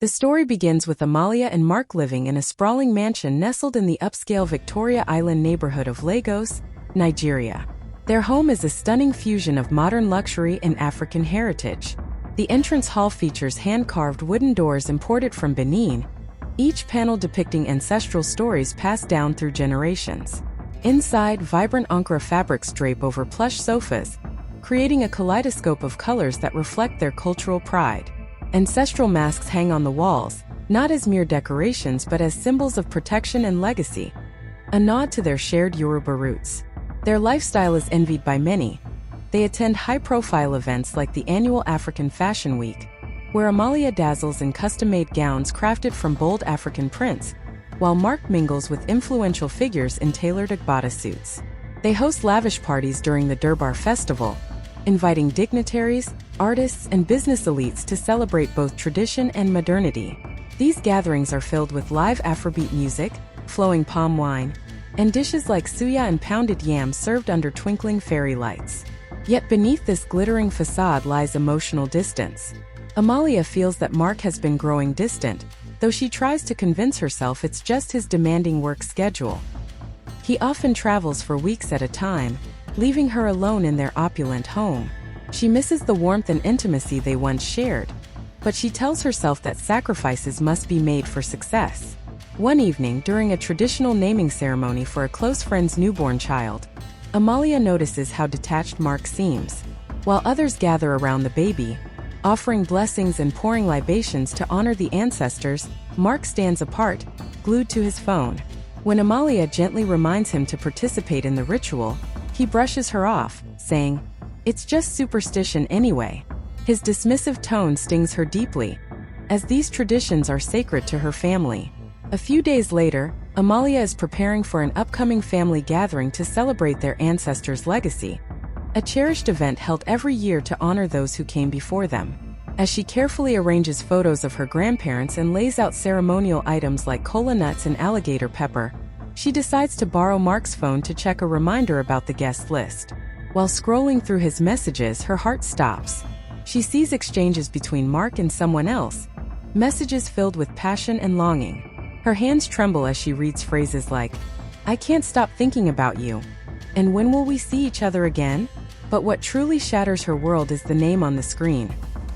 The story begins with Amalia and Mark living in a sprawling mansion nestled in the upscale Victoria Island neighborhood of Lagos, Nigeria. Their home is a stunning fusion of modern luxury and African heritage. The entrance hall features hand-carved wooden doors imported from Benin, each panel depicting ancestral stories passed down through generations. Inside, vibrant Ankara fabrics drape over plush sofas, creating a kaleidoscope of colors that reflect their cultural pride. Ancestral masks hang on the walls, not as mere decorations but as symbols of protection and legacy, a nod to their shared Yoruba roots. Their lifestyle is envied by many. They attend high-profile events like the annual African Fashion Week, where Amalia dazzles in custom-made gowns crafted from bold African prints, while Mark mingles with influential figures in tailored Agbada suits. They host lavish parties during the Durbar Festival, inviting dignitaries, artists, and business elites to celebrate both tradition and modernity. These gatherings are filled with live Afrobeat music, flowing palm wine, and dishes like suya and pounded yam served under twinkling fairy lights. Yet beneath this glittering facade lies emotional distance. Amalia feels that Mark has been growing distant, though she tries to convince herself it's just his demanding work schedule. He often travels for weeks at a time, leaving her alone in their opulent home. She misses the warmth and intimacy they once shared, but she tells herself that sacrifices must be made for success. One evening, during a traditional naming ceremony for a close friend's newborn child, Amalia notices how detached Mark seems. While others gather around the baby, offering blessings and pouring libations to honor the ancestors, Mark stands apart, glued to his phone. When Amalia gently reminds him to participate in the ritual, he brushes her off, saying, "It's just superstition anyway." His dismissive tone stings her deeply, as these traditions are sacred to her family. A few days later, Amalia is preparing for an upcoming family gathering to celebrate their ancestors' legacy, a cherished event held every year to honor those who came before them. As she carefully arranges photos of her grandparents and lays out ceremonial items like kola nuts and alligator pepper, she decides to borrow Mark's phone to check a reminder about the guest list. While scrolling through his messages, her heart stops. She sees exchanges between Mark and someone else, messages filled with passion and longing. Her hands tremble as she reads phrases like, "I can't stop thinking about you," and "When will we see each other again?" But what truly shatters her world is the name on the screen.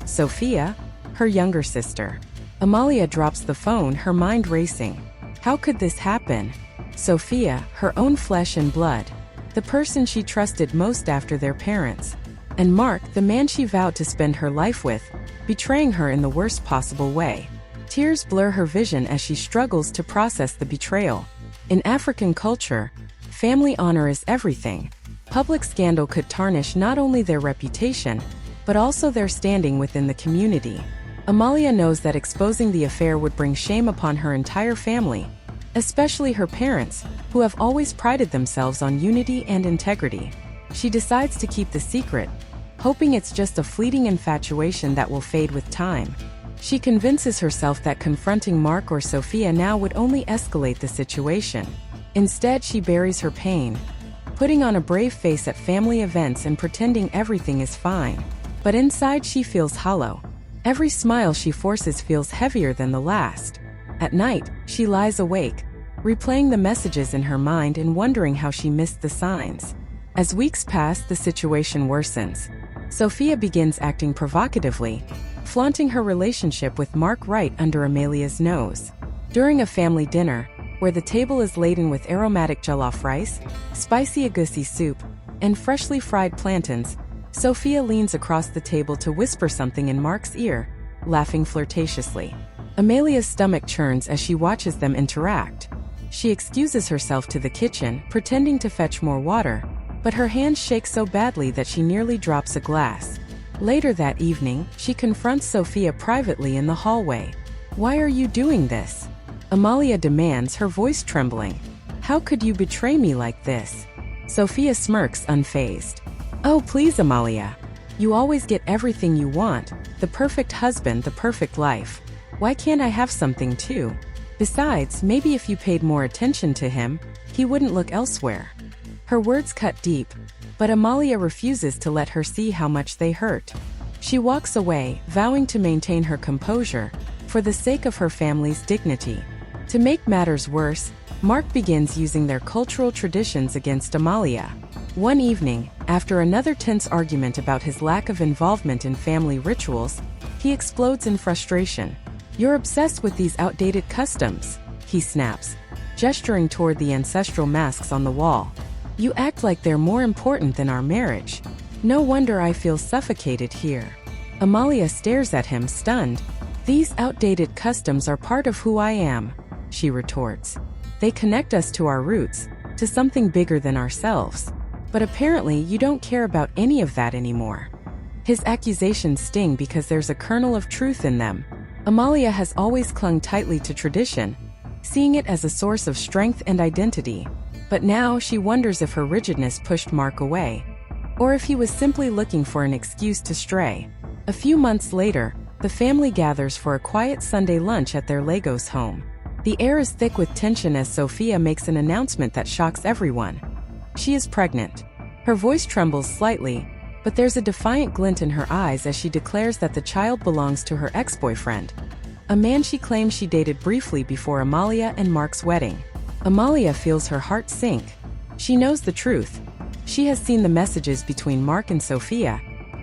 Sophia, her younger sister. Amalia drops the phone, her mind racing. How could this happen? Sophia, her own flesh and blood, the person she trusted most after their parents. And Mark, the man she vowed to spend her life with, betraying her in the worst possible way. Tears blur her vision as she struggles to process the betrayal. In African culture, family honor is everything. Public scandal could tarnish not only their reputation, but also their standing within the community. Amalia knows that exposing the affair would bring shame upon her entire family, especially her parents, who have always prided themselves on unity and integrity. She decides to keep the secret, hoping it's just a fleeting infatuation that will fade with time. She convinces herself that confronting Mark or Sophia now would only escalate the situation. Instead, she buries her pain, putting on a brave face at family events and pretending everything is fine. But inside she feels hollow. Every smile she forces feels heavier than the last. At night, she lies awake, replaying the messages in her mind and wondering how she missed the signs. As weeks pass, the situation worsens. Sophia begins acting provocatively, flaunting her relationship with Mark right under Amalia's nose. During a family dinner, where the table is laden with aromatic jollof rice, spicy egusi soup, and freshly fried plantains, Sophia leans across the table to whisper something in Mark's ear, laughing flirtatiously. Amalia's stomach churns as she watches them interact. She excuses herself to the kitchen, pretending to fetch more water, but her hands shake so badly that she nearly drops a glass. Later that evening, she confronts Sophia privately in the hallway. "Why are you doing this?" Amalia demands, her voice trembling. "How could you betray me like this?" Sophia smirks, unfazed. "Oh, please, Amalia. You always get everything you want, the perfect husband, the perfect life. Why can't I have something too? Besides, maybe if you paid more attention to him, he wouldn't look elsewhere." Her words cut deep, but Amalia refuses to let her see how much they hurt. She walks away, vowing to maintain her composure, for the sake of her family's dignity. To make matters worse, Mark begins using their cultural traditions against Amalia. One evening, after another tense argument about his lack of involvement in family rituals, he explodes in frustration. "You're obsessed with these outdated customs," he snaps, gesturing toward the ancestral masks on the wall. "You act like they're more important than our marriage. No wonder I feel suffocated here." Amalia stares at him, stunned. "These outdated customs are part of who I am," she retorts. "They connect us to our roots, to something bigger than ourselves. But apparently you don't care about any of that anymore." His accusations sting because there's a kernel of truth in them. Amalia has always clung tightly to tradition, seeing it as a source of strength and identity. But now she wonders if her rigidness pushed Mark away, or if he was simply looking for an excuse to stray. A few months later, the family gathers for a quiet Sunday lunch at their Lagos home. The air is thick with tension as Sophia makes an announcement that shocks everyone. She is pregnant. Her voice trembles slightly, but there's a defiant glint in her eyes as she declares that the child belongs to her ex-boyfriend, a man she claims she dated briefly before Amalia and Mark's wedding. Amalia feels her heart sink. She knows the truth. She has seen the messages between Mark and Sophia,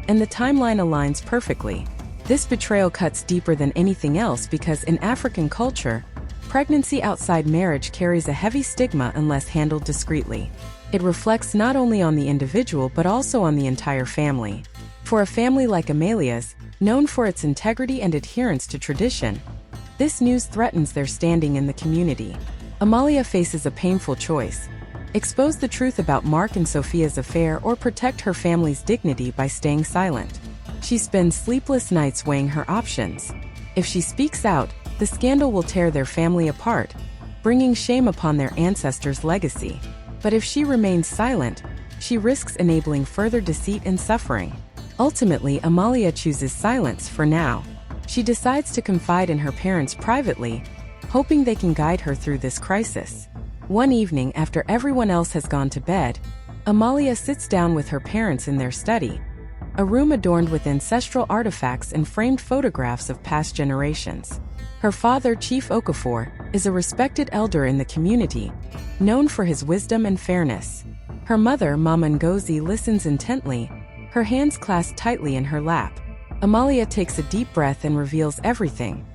and the timeline aligns perfectly. This betrayal cuts deeper than anything else because in African culture, pregnancy outside marriage carries a heavy stigma unless handled discreetly. It reflects not only on the individual but also on the entire family. For a family like Amalia's, known for its integrity and adherence to tradition, this news threatens their standing in the community. Amalia faces a painful choice: expose the truth about Mark and Sophia's affair or protect her family's dignity by staying silent. She spends sleepless nights weighing her options. If she speaks out, the scandal will tear their family apart, bringing shame upon their ancestors' legacy. But if she remains silent, she risks enabling further deceit and suffering. Ultimately, Amalia chooses silence for now. She decides to confide in her parents privately, hoping they can guide her through this crisis. One evening, after everyone else has gone to bed, Amalia sits down with her parents in their study, a room adorned with ancestral artifacts and framed photographs of past generations. Her father, Chief Okafor, is a respected elder in the community, known for his wisdom and fairness. Her mother, Mama Ngozi, listens intently, her hands clasped tightly in her lap. Amalia takes a deep breath and reveals everything: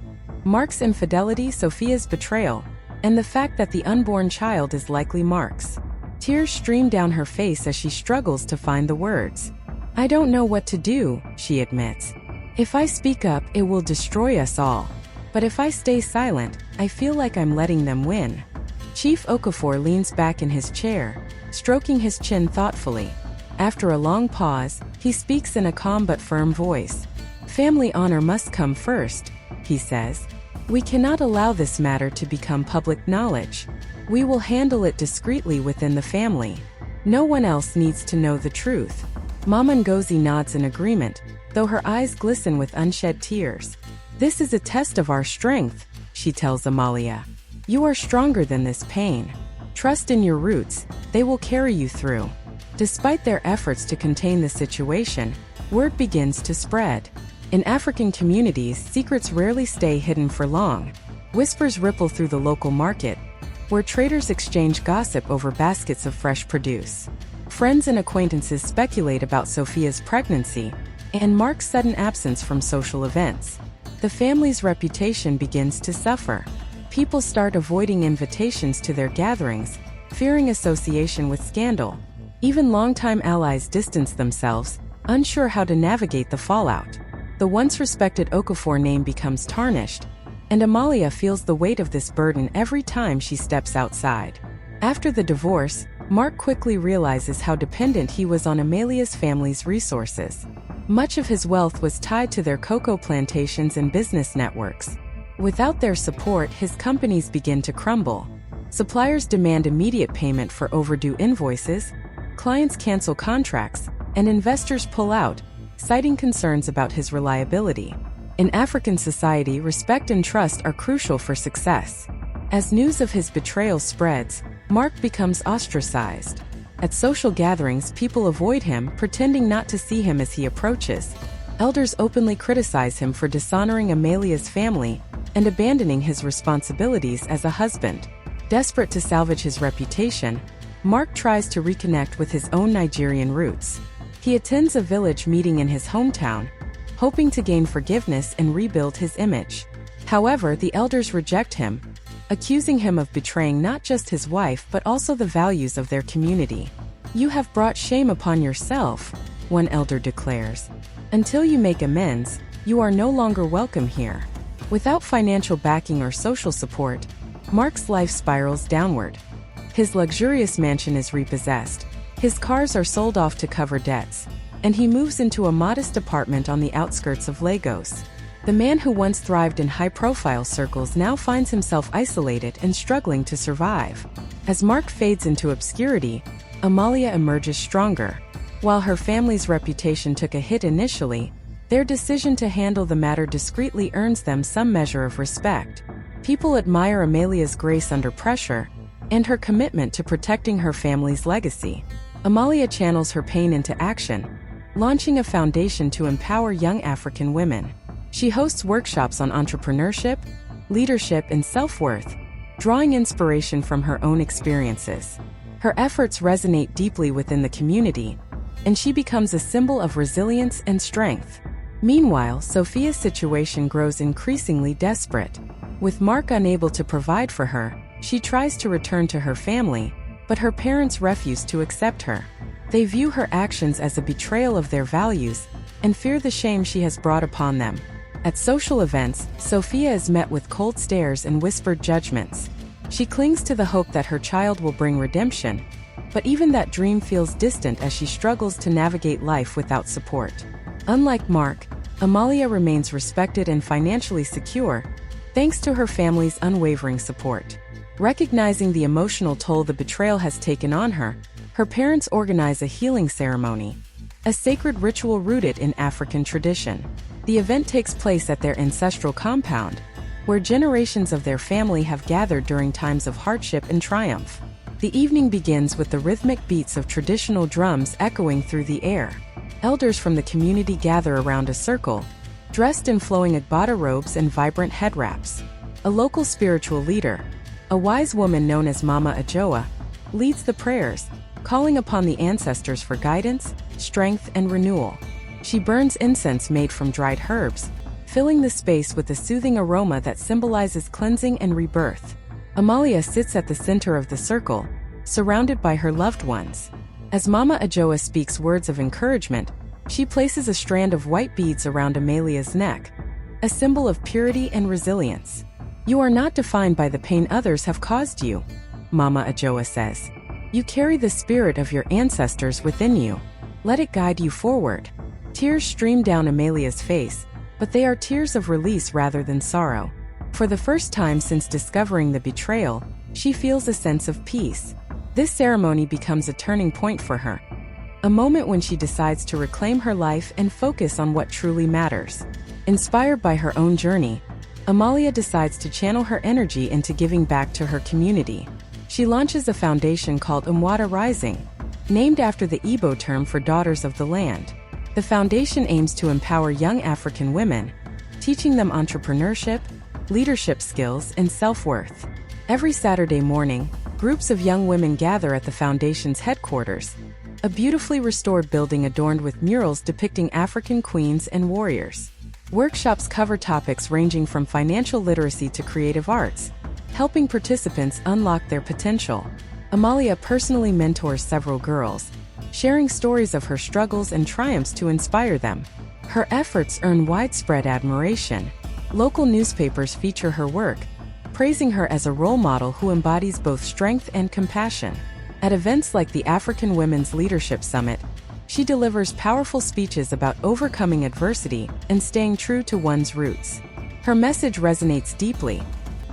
Mark's infidelity, Sophia's betrayal, and the fact that the unborn child is likely Mark's. Tears stream down her face as she struggles to find the words. "I don't know what to do," she admits. "If I speak up, it will destroy us all. But if I stay silent, I feel like I'm letting them win." Chief Okafor leans back in his chair, stroking his chin thoughtfully. After a long pause, he speaks in a calm but firm voice. "Family honor must come first," he says. "We cannot allow this matter to become public knowledge. We will handle it discreetly within the family. No one else needs to know the truth." Mama Ngozi nods in agreement, though her eyes glisten with unshed tears. "This is a test of our strength," she tells Amalia. "You are stronger than this pain. Trust in your roots, they will carry you through." Despite their efforts to contain the situation, word begins to spread. In African communities, secrets rarely stay hidden for long. Whispers ripple through the local market, where traders exchange gossip over baskets of fresh produce. Friends and acquaintances speculate about Sophia's pregnancy and Mark's sudden absence from social events. The family's reputation begins to suffer. People start avoiding invitations to their gatherings, fearing association with scandal. Even longtime allies distance themselves, unsure how to navigate the fallout. The once respected Okafor name becomes tarnished, and Amalia feels the weight of this burden every time she steps outside. After the divorce, Mark quickly realizes how dependent he was on Amalia's family's resources. Much of his wealth was tied to their cocoa plantations and business networks. Without their support, his companies begin to crumble. Suppliers demand immediate payment for overdue invoices, clients cancel contracts, and investors pull out, citing concerns about his reliability. In African society, respect and trust are crucial for success. As news of his betrayal spreads, Mark becomes ostracized. At social gatherings, people avoid him, pretending not to see him as he approaches. Elders openly criticize him for dishonoring Amalia's family, and abandoning his responsibilities as a husband. Desperate to salvage his reputation, Mark tries to reconnect with his own Nigerian roots. He attends a village meeting in his hometown, hoping to gain forgiveness and rebuild his image. However, the elders reject him, accusing him of betraying not just his wife but also the values of their community. "You have brought shame upon yourself," one elder declares. "Until you make amends, you are no longer welcome here." Without financial backing or social support, Mark's life spirals downward. His luxurious mansion is repossessed, his cars are sold off to cover debts, and he moves into a modest apartment on the outskirts of Lagos. The man who once thrived in high-profile circles now finds himself isolated and struggling to survive. As Mark fades into obscurity, Amalia emerges stronger. While her family's reputation took a hit initially, their decision to handle the matter discreetly earns them some measure of respect. People admire Amalia's grace under pressure, and her commitment to protecting her family's legacy. Amalia channels her pain into action, launching a foundation to empower young African women. She hosts workshops on entrepreneurship, leadership, and self-worth, drawing inspiration from her own experiences. Her efforts resonate deeply within the community, and she becomes a symbol of resilience and strength. Meanwhile, Sophia's situation grows increasingly desperate. With Mark unable to provide for her, she tries to return to her family, but her parents refuse to accept her. They view her actions as a betrayal of their values and fear the shame she has brought upon them. At social events, Sophia is met with cold stares and whispered judgments. She clings to the hope that her child will bring redemption, but even that dream feels distant as she struggles to navigate life without support. Unlike Mark, Amalia remains respected and financially secure, thanks to her family's unwavering support. Recognizing the emotional toll the betrayal has taken on her, her parents organize a healing ceremony, a sacred ritual rooted in African tradition. The event takes place at their ancestral compound, where generations of their family have gathered during times of hardship and triumph. The evening begins with the rhythmic beats of traditional drums echoing through the air. Elders from the community gather around a circle, dressed in flowing Agbada robes and vibrant head wraps. A local spiritual leader, a wise woman known as Mama Ajoa, leads the prayers, calling upon the ancestors for guidance, strength, and renewal. She burns incense made from dried herbs, filling the space with a soothing aroma that symbolizes cleansing and rebirth. Amalia sits at the center of the circle, surrounded by her loved ones. As Mama Ajoa speaks words of encouragement, she places a strand of white beads around Amalia's neck, a symbol of purity and resilience. "You are not defined by the pain others have caused you," Mama Ajoa says. "You carry the spirit of your ancestors within you. Let it guide you forward." Tears stream down Amalia's face, but they are tears of release rather than sorrow. For the first time since discovering the betrayal, she feels a sense of peace. This ceremony becomes a turning point for her, a moment when she decides to reclaim her life and focus on what truly matters. Inspired by her own journey, Amalia decides to channel her energy into giving back to her community. She launches a foundation called Umwada Rising, named after the Igbo term for daughters of the land. The foundation aims to empower young African women, teaching them entrepreneurship, leadership skills, and self-worth. Every Saturday morning, groups of young women gather at the foundation's headquarters, a beautifully restored building adorned with murals depicting African queens and warriors. Workshops cover topics ranging from financial literacy to creative arts, helping participants unlock their potential. Amalia personally mentors several girls, sharing stories of her struggles and triumphs to inspire them. Her efforts earn widespread admiration. Local newspapers feature her work, praising her as a role model who embodies both strength and compassion. At events like the African Women's Leadership Summit, she delivers powerful speeches about overcoming adversity and staying true to one's roots. Her message resonates deeply,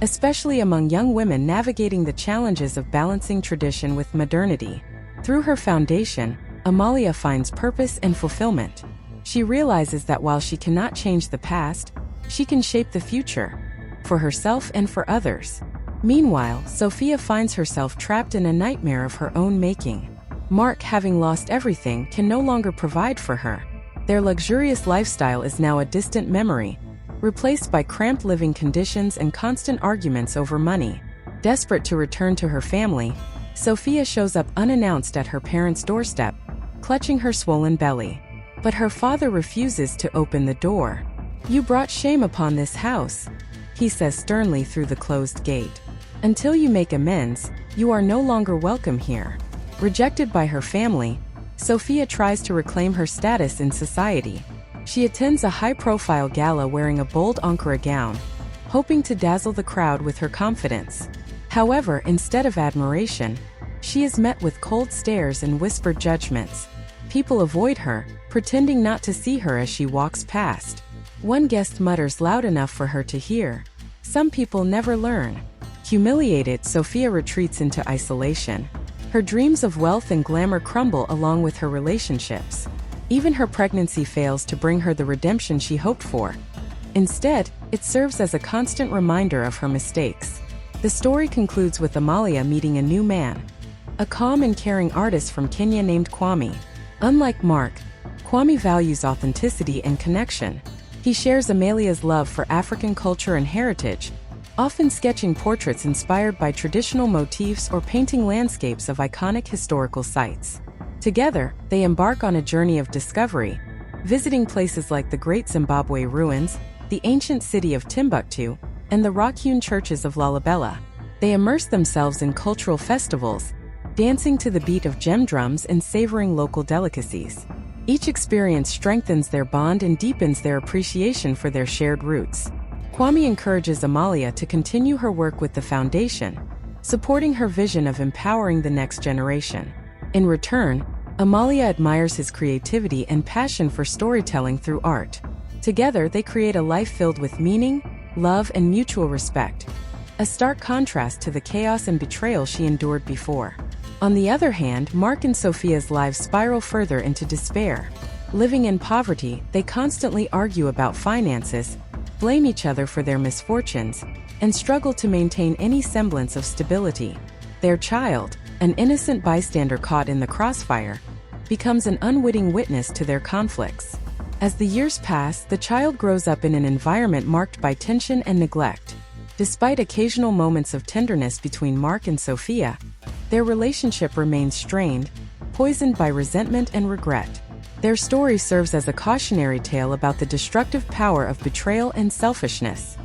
especially among young women navigating the challenges of balancing tradition with modernity. Through her foundation, Amalia finds purpose and fulfillment. She realizes that while she cannot change the past, she can shape the future, for herself and for others. Meanwhile, Sophia finds herself trapped in a nightmare of her own making. Mark, having lost everything, can no longer provide for her. Their luxurious lifestyle is now a distant memory, replaced by cramped living conditions and constant arguments over money. Desperate to return to her family, Sophia shows up unannounced at her parents' doorstep, clutching her swollen belly. But her father refuses to open the door. "You brought shame upon this house," he says sternly through the closed gate. "Until you make amends, you are no longer welcome here." Rejected by her family, Sophia tries to reclaim her status in society. She attends a high-profile gala wearing a bold Ankara gown, hoping to dazzle the crowd with her confidence. However, instead of admiration, she is met with cold stares and whispered judgments. People avoid her, pretending not to see her as she walks past. One guest mutters loud enough for her to hear. Some people never learn. Humiliated, Sophia retreats into isolation. Her dreams of wealth and glamour crumble along with her relationships. Even her pregnancy fails to bring her the redemption she hoped for. Instead, it serves as a constant reminder of her mistakes. The story concludes with Amalia meeting a new man, a calm and caring artist from Kenya named Kwame. Unlike Mark, Kwame values authenticity and connection. He shares Amalia's love for African culture and heritage, often sketching portraits inspired by traditional motifs or painting landscapes of iconic historical sites. Together, they embark on a journey of discovery, visiting places like the Great Zimbabwe Ruins, the ancient city of Timbuktu, and the rock-hewn churches of Lalibela. They immerse themselves in cultural festivals, dancing to the beat of gem drums and savoring local delicacies. Each experience strengthens their bond and deepens their appreciation for their shared roots. Kwame encourages Amalia to continue her work with the foundation, supporting her vision of empowering the next generation. In return, Amalia admires his creativity and passion for storytelling through art. Together, they create a life filled with meaning, love, and mutual respect, a stark contrast to the chaos and betrayal she endured before. On the other hand, Mark and Sophia's lives spiral further into despair. Living in poverty, they constantly argue about finances, blame each other for their misfortunes, and struggle to maintain any semblance of stability. Their child, an innocent bystander caught in the crossfire, becomes an unwitting witness to their conflicts. As the years pass, the child grows up in an environment marked by tension and neglect. Despite occasional moments of tenderness between Mark and Sophia, their relationship remains strained, poisoned by resentment and regret. Their story serves as a cautionary tale about the destructive power of betrayal and selfishness.